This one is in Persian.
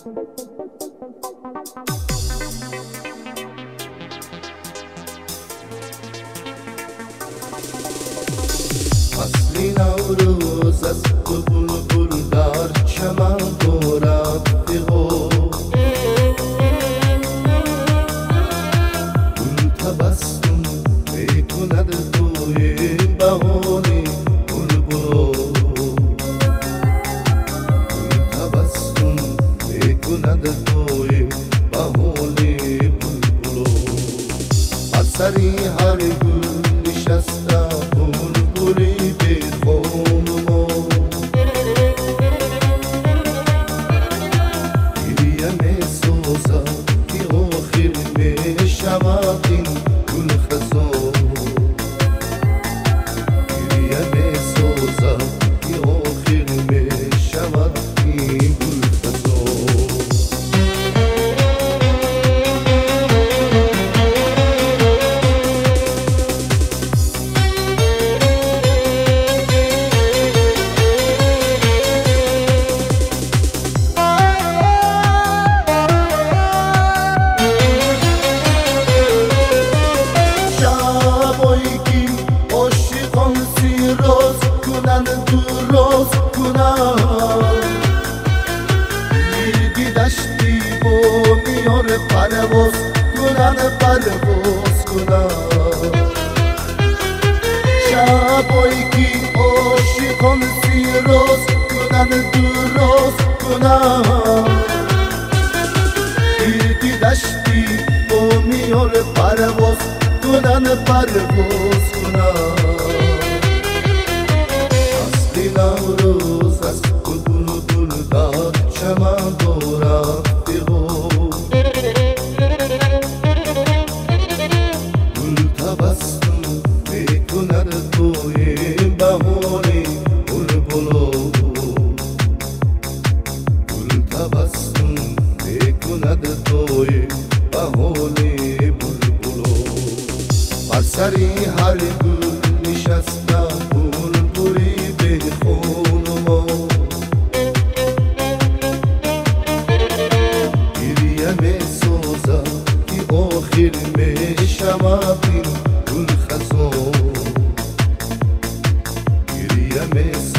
فصلی نوروز از بلبل در چمن دارد پیغام، گل تبسم میکند توی بهانه بلبل، گل تبسم میکند توی بهانه بلبل. بر سری هر گل نشسته بلبلی به خانما، گریه می‌سازد که آخر می‌شود این گل خزان، گریه می‌سازد که آخر می‌شود این گل خزان. دراز کنم میدی دشتی با میاره پرواز کنم شبایی که عاشقان سیراز کنن دراز کنم میدی دشتی با میاره پرواز کنم. نوروز از بلبل در چمن دارد پیغام، گل تبسم میکند توی بهانه بلبل، گل تبسم میکند توی بهانه بلبل. بر سری هر گل نشسته بلبلی به خانما، گریه می‌سازد که آخر می‌شود این گل خزان، گریه می‌سازد